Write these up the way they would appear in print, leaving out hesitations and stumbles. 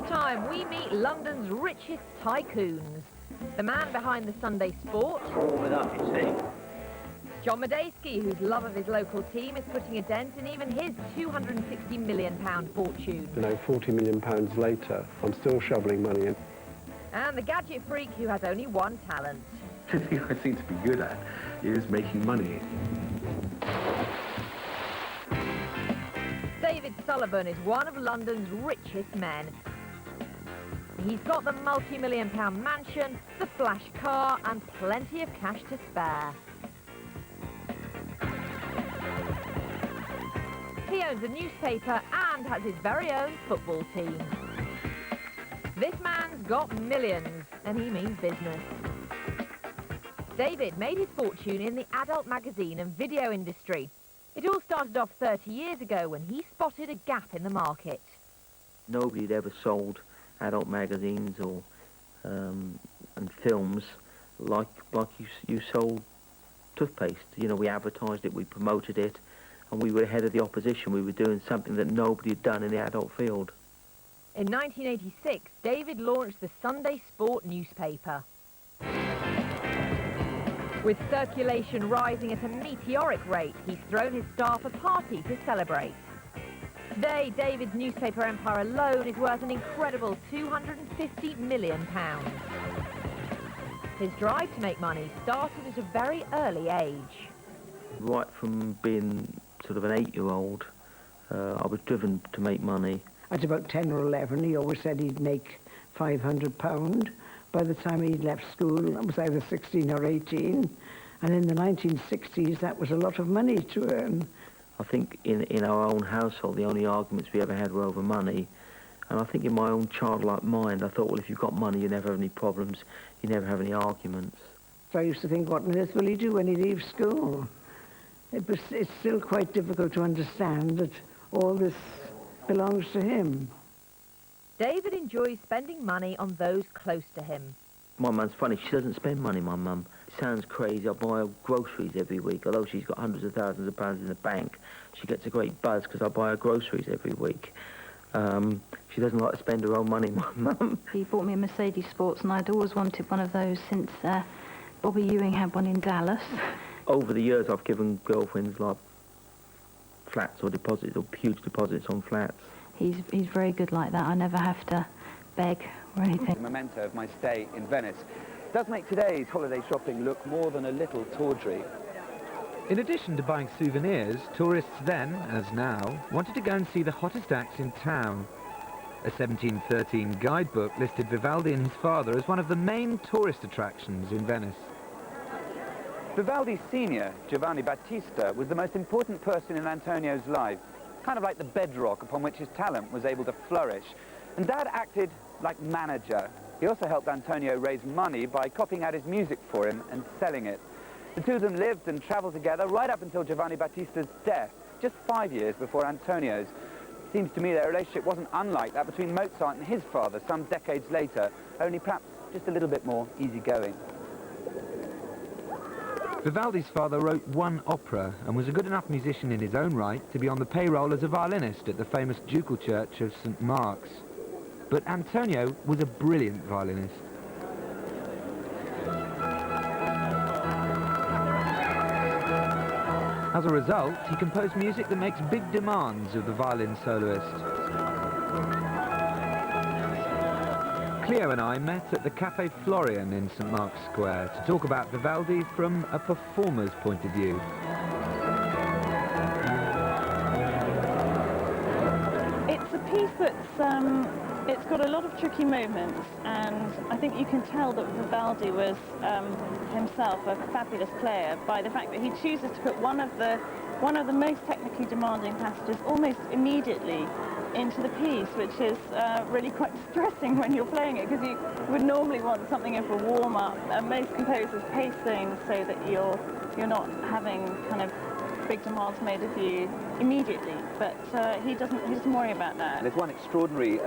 time, we meet London's richest tycoons. The man behind the Sunday Sport. Warm it up, you see. John Medeski, whose love of his local team is putting a dent in even his £260 million fortune. You know, £40 million later, I'm still shoveling money in. And the gadget freak who has only one talent. The thing I seem to be good at is making money. David Sullivan is one of London's richest men. He's got the multi-million-pound mansion, the flash car, and plenty of cash to spare. He owns a newspaper and has his very own football team. This man's got millions, and he means business. David made his fortune in the adult magazine and video industry. It all started off 30 years ago when he spotted a gap in the market. Nobody had ever sold adult magazines or and films like you sold toothpaste. You know, we advertised it, we promoted it, and we were ahead of the opposition. We were doing something that nobody had done in the adult field. In 1986, David launched the Sunday Sport newspaper. With circulation rising at a meteoric rate, he's thrown his staff a party to celebrate. Today, David's newspaper empire alone is worth an incredible £250 million. His drive to make money started at a very early age. Right from being sort of an 8-year-old, I was driven to make money. At about 10 or 11, he always said he'd make £500. By the time he left school, it was either 16 or 18. And in the 1960s, that was a lot of money to earn. I think in our own household, the only arguments we ever had were over money. And I think in my own childlike mind, I thought, well, if you've got money, you never have any problems, you never have any arguments. So I used to think, what on earth will he do when he leaves school? It's still quite difficult to understand that all this belongs to him. David enjoys spending money on those close to him. My mum's funny. She doesn't spend money, my mum. It sounds crazy. I buy her groceries every week. Although she's got hundreds of thousands of pounds in the bank, she gets a great buzz because I buy her groceries every week. She doesn't like to spend her own money, my mum. He bought me a Mercedes Sports, and I'd always wanted one of those since Bobby Ewing had one in Dallas. Over the years, I've given girlfriends, like, flats or deposits, or huge deposits on flats. He's very good like that. I never have to beg or anything. A memento of my stay in Venice does make today's holiday shopping look more than a little tawdry. In addition to buying souvenirs, tourists then, as now, wanted to go and see the hottest acts in town. A 1713 guidebook listed Vivaldi and his father as one of the main tourist attractions in Venice. Vivaldi's senior, Giovanni Battista, was the most important person in Antonio's life, kind of like the bedrock upon which his talent was able to flourish. And Dad acted like manager. He also helped Antonio raise money by copying out his music for him and selling it. The two of them lived and travelled together right up until Giovanni Battista's death, just 5 years before Antonio's. Seems to me their relationship wasn't unlike that between Mozart and his father some decades later, only perhaps just a little bit more easygoing. Vivaldi's father wrote one opera and was a good enough musician in his own right to be on the payroll as a violinist at the famous ducal church of St. Mark's. But Antonio was a brilliant violinist. As a result, he composed music that makes big demands of the violin soloist. Cleo and I met at the Café Florian in St. Mark's Square to talk about Vivaldi from a performer's point of view. It's a piece that's, it's got a lot of tricky moments, and I think you can tell that Vivaldi was himself a fabulous player by the fact that he chooses to put one of the most technically demanding passages almost immediately into the piece, which is really quite distressing when you're playing it, because you would normally want something of a warm-up, and most composers pace things so that you're not having kind of big demands made of you immediately, but he doesn't worry about that. There's one extraordinary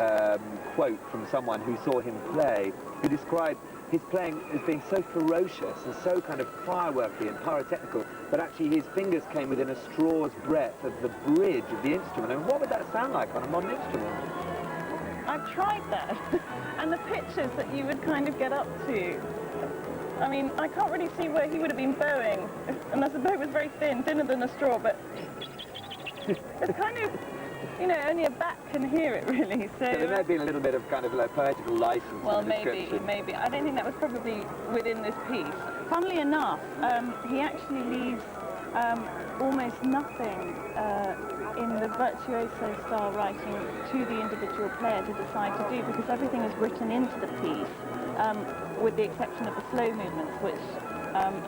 quote from someone who saw him play, who described his playing as being so ferocious and so kind of fireworky and pyrotechnical, but actually his fingers came within a straw's breadth of the bridge of the instrument. And what would that sound like on a modern instrument? I've tried that. And the pitches that you would kind of get up to, I mean, I can't really see where he would have been bowing, unless the bow was very thin, thinner than a straw, but it's kind of, you know, only a bat can hear it, really. So there may have been a little bit of kind of like poetical license. well, in the description. maybe. I don't think that was probably within this piece. Funnily enough, he actually leaves almost nothing in the virtuoso style writing to the individual player to decide to do, because everything is written into the piece, with the exception of the slow movements, which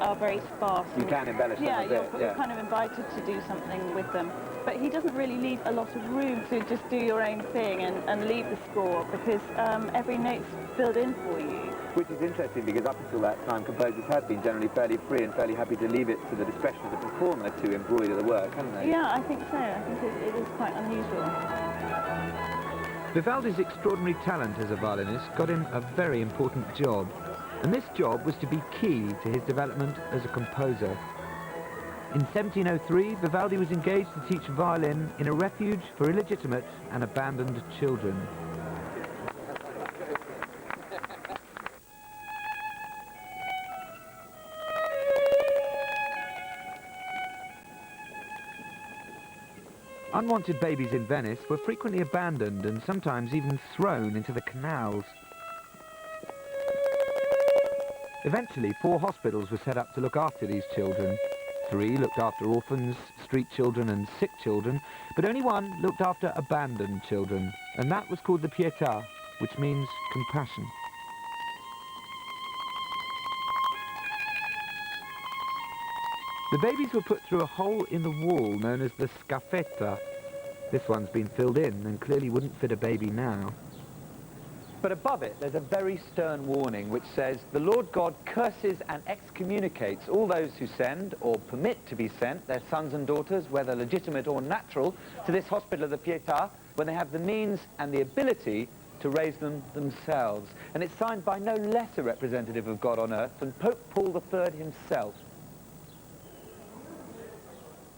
are very sparse. You can embellish them a bit. You're kind of invited to do something with them. But he doesn't really leave a lot of room to just do your own thing and leave the score, because every note's filled in for you. Which is interesting, because up until that time, composers have been generally fairly free and fairly happy to leave it to the discretion of the performer to embroider the work, haven't they? Yeah, I think so. I think it is quite unusual. Vivaldi's extraordinary talent as a violinist got him a very important job, and this job was to be key to his development as a composer. In 1703, Vivaldi was engaged to teach violin in a refuge for illegitimate and abandoned children. Unwanted babies in Venice were frequently abandoned and sometimes even thrown into the canals. Eventually, 4 hospitals were set up to look after these children. 3 looked after orphans, street children and sick children, but only 1 looked after abandoned children, and that was called the Pietà, which means compassion. The babies were put through a hole in the wall known as the scaffetta. This one's been filled in and clearly wouldn't fit a baby now. But above it, there's a very stern warning which says, the Lord God curses and excommunicates all those who send or permit to be sent their sons and daughters, whether legitimate or natural, to this hospital of the Pietà when they have the means and the ability to raise them themselves. And it's signed by no less a representative of God on earth than Pope Paul III himself.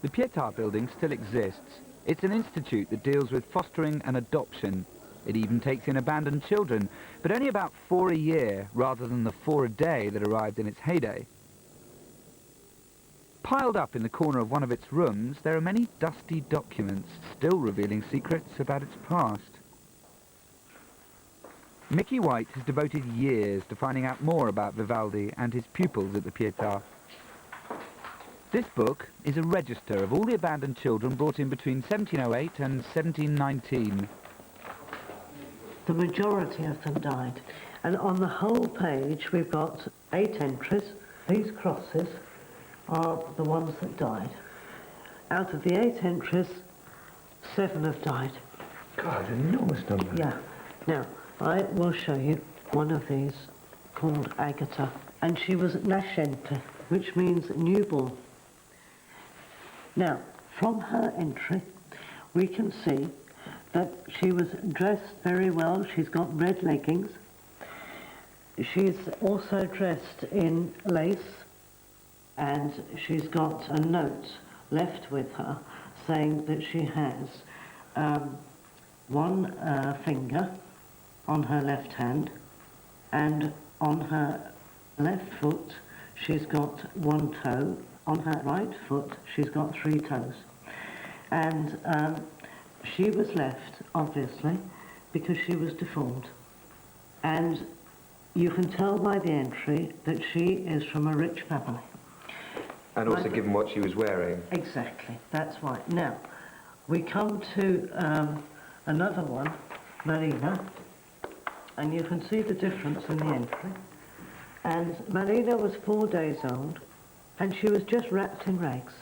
The Pietà building still exists. It's an institute that deals with fostering and adoption. It even takes in abandoned children, but only about 4 a year, rather than the 4 a day that arrived in its heyday. Piled up in the corner of one of its rooms, there are many dusty documents, still revealing secrets about its past. Mickey White has devoted years to finding out more about Vivaldi and his pupils at the Pietà. This book is a register of all the abandoned children brought in between 1708 and 1719. The majority of them died. And on the whole page, we've got 8 entries. These crosses are the ones that died. Out of the 8 entries, 7 have died. God, an enormous number. Yeah. Now, I will show you one of these called Agatha. And she was nascente, which means newborn. Now, from her entry, we can see that she was dressed very well. She's got red leggings. She's also dressed in lace, and she's got a note left with her saying that she has one finger on her left hand, and on her left foot she's got 1 toe. On her right foot she's got 3 toes. And she was left, obviously, because she was deformed. And you can tell by the entry that she is from a rich family. And also given what she was wearing. Exactly, that's right. Now, we come to another one, Marina, and you can see the difference in the entry. And Marina was 4 days old, and she was just wrapped in rags.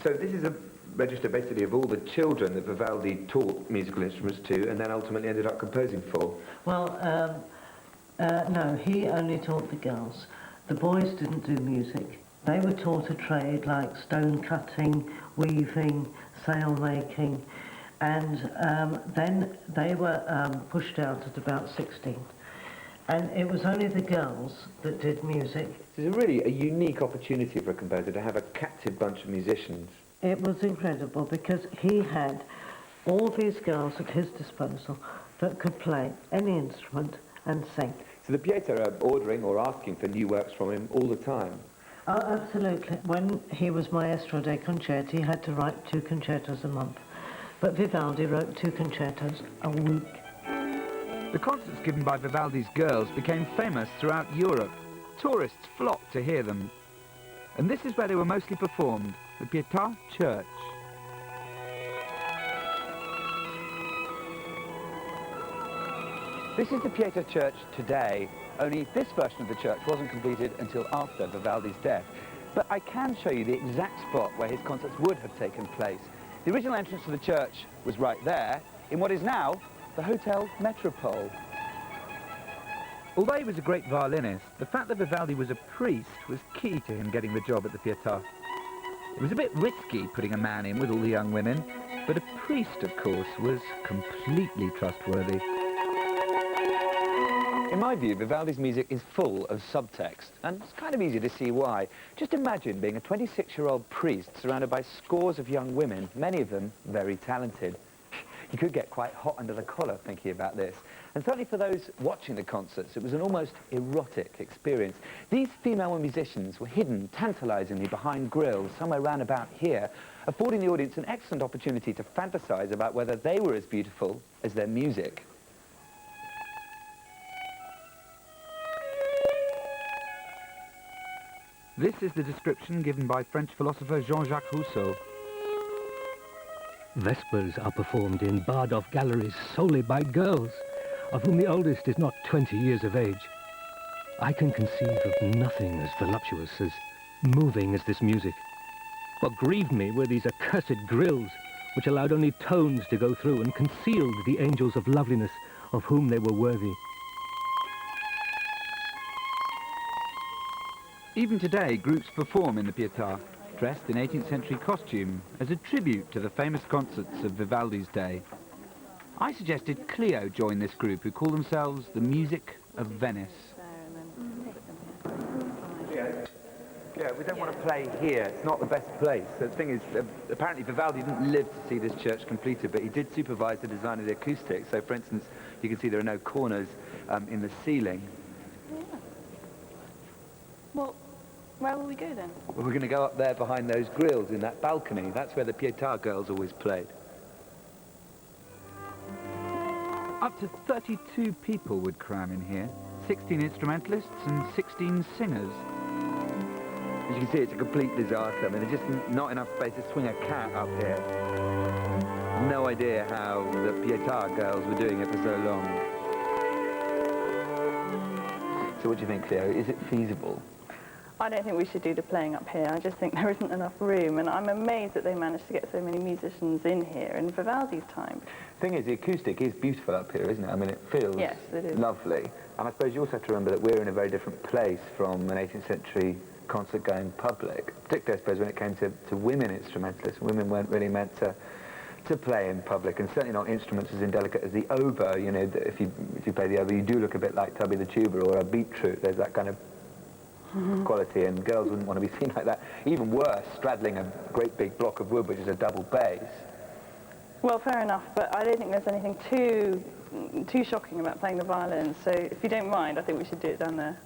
So this is a register basically of all the children that Vivaldi taught musical instruments to and then ultimately ended up composing for. Well, no, he only taught the girls. The boys didn't do music. They were taught a trade like stone cutting, weaving, sail making, and then they were pushed out at about 16. And it was only the girls that did music. It's really a unique opportunity for a composer to have a captive bunch of musicians. It was incredible because he had all these girls at his disposal that could play any instrument and sing. So the Pieta are ordering or asking for new works from him all the time. Oh, absolutely. When he was Maestro dei Concerti, he had to write 2 concertos a month. But Vivaldi wrote 2 concertos a week. The concerts given by Vivaldi's girls became famous throughout Europe. Tourists flocked to hear them. And this is where they were mostly performed, the Pietà Church. This is the Pieta Church today, only this version of the church wasn't completed until after Vivaldi's death. But I can show you the exact spot where his concerts would have taken place. The original entrance to the church was right there, in what is now the Hotel Metropole. Although he was a great violinist, the fact that Vivaldi was a priest was key to him getting the job at the Pietà. It was a bit risky putting a man in with all the young women, but a priest, of course, was completely trustworthy. In my view, Vivaldi's music is full of subtext, and it's kind of easy to see why. Just imagine being a 26-year-old priest surrounded by scores of young women, many of them very talented. You could get quite hot under the collar thinking about this. And certainly for those watching the concerts, it was an almost erotic experience. These female musicians were hidden tantalizingly behind grilles, somewhere round about here, affording the audience an excellent opportunity to fantasize about whether they were as beautiful as their music. This is the description given by French philosopher Jean-Jacques Rousseau. Vespers are performed in barred-off galleries solely by girls, of whom the oldest is not 20 years of age. I can conceive of nothing as voluptuous, as moving as this music. What grieved me were these accursed grills, which allowed only tones to go through and concealed the angels of loveliness of whom they were worthy. Even today, groups perform in the Pietà, dressed in 18th century costume, as a tribute to the famous concerts of Vivaldi's day. I suggested Cleo join this group, who call themselves the Music of Venice. Yeah, we don't want to play here. It's not the best place. The thing is, apparently Vivaldi didn't live to see this church completed, but he did supervise the design of the acoustics. So, for instance, you can see there are no corners in the ceiling. Yeah. Well, where will we go then? Well, we're going to go up there behind those grilles in that balcony. That's where the Pietà girls always played. Up to 32 people would cram in here, 16 instrumentalists and 16 singers. As you can see, it's a complete disaster. I mean, there's just not enough space to swing a cat up here. No idea how the Pietà girls were doing it for so long. So what do you think, Cleo? Is it feasible? I don't think we should do the playing up here. I just think there isn't enough room, and I'm amazed that they managed to get so many musicians in here in Vivaldi's time. The thing is, the acoustic is beautiful up here, isn't it? I mean, it feels Yes, it is. lovely. And I suppose you also have to remember that we're in a very different place from an 18th century concert-going public, particularly, I suppose, when it came to women instrumentalists. Women weren't really meant to play in public, and certainly not instruments as indelicate as the oboe. You know, if you play the oboe, you do look a bit like Tubby the Tuba or a beetroot. There's that kind of quality, and girls wouldn't want to be seen like that. Even worse, straddling a great big block of wood, which is a double bass. Well, fair enough, but I don't think there's anything too shocking about playing the violin, so if you don't mind, I think we should do it down there.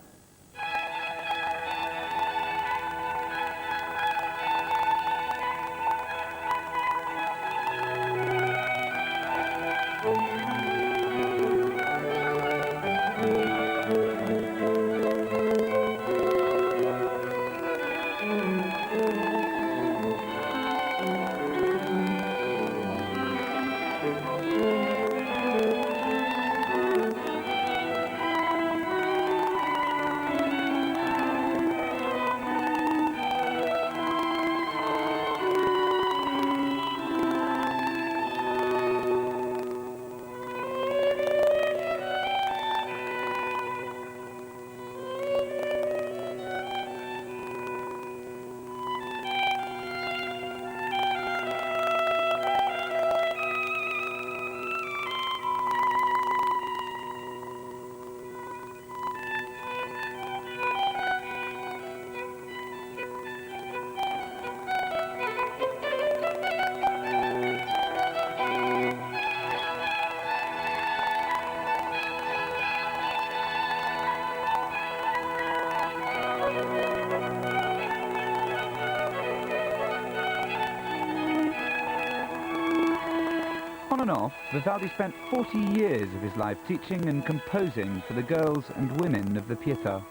On and off, Vivaldi spent 40 years of his life teaching and composing for the girls and women of the Pietà.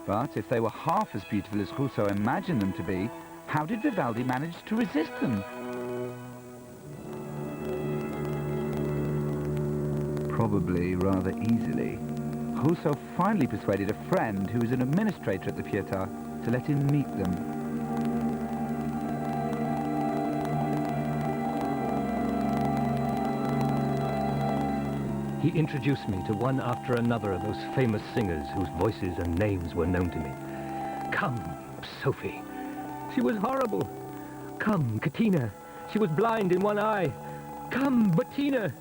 But if they were half as beautiful as Rousseau imagined them to be, how did Vivaldi manage to resist them? Probably rather easily. Rousseau finally persuaded a friend who was an administrator at the Pietà to let him meet them. He introduced me to one after another of those famous singers whose voices and names were known to me. Come, Sophie. She was horrible. Come, Katina. She was blind in one eye. Come, Bettina.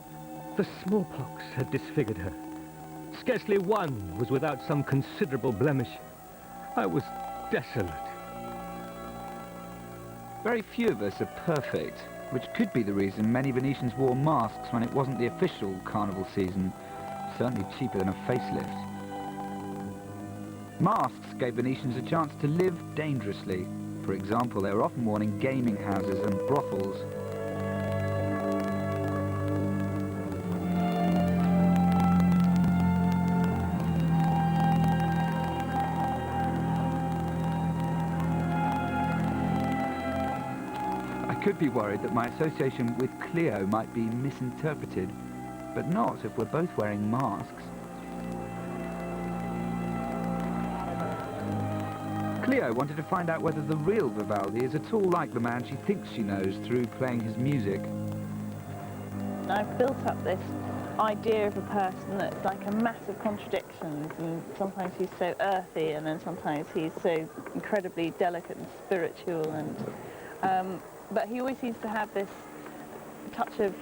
The smallpox had disfigured her. Scarcely one was without some considerable blemish. I was desolate. Very few of us are perfect, which could be the reason many Venetians wore masks when it wasn't the official carnival season. Certainly cheaper than a facelift. Masks gave Venetians a chance to live dangerously. For example, they were often worn in gaming houses and brothels. I could be worried that my association with Cleo might be misinterpreted, but not if we're both wearing masks. Cleo wanted to find out whether the real Vivaldi is at all like the man she thinks she knows through playing his music. I've built up this idea of a person that's like a mass of contradictions, and sometimes he's so earthy, and then sometimes he's so incredibly delicate and spiritual, and but he always seems to have this touch of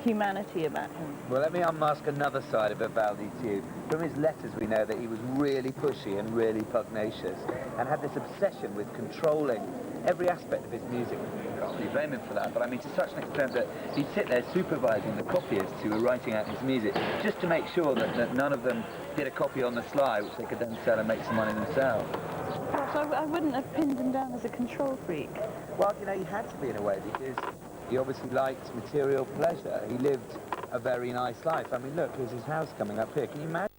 humanity about him. Well, let me unmask another side of Vivaldi to you. From his letters we know that he was really pushy and really pugnacious, and had this obsession with controlling every aspect of his music. You can't really blame him for that, but I mean to such an extent that he'd sit there supervising the copyists who were writing out his music, just to make sure that none of them did a copy on the sly, which they could then sell and make some money themselves. Perhaps I wouldn't have pinned him down as a control freak. Well, you know, he had to be in a way, because he obviously liked material pleasure. He lived a very nice life. I mean, look, here's his house coming up here. Can you imagine?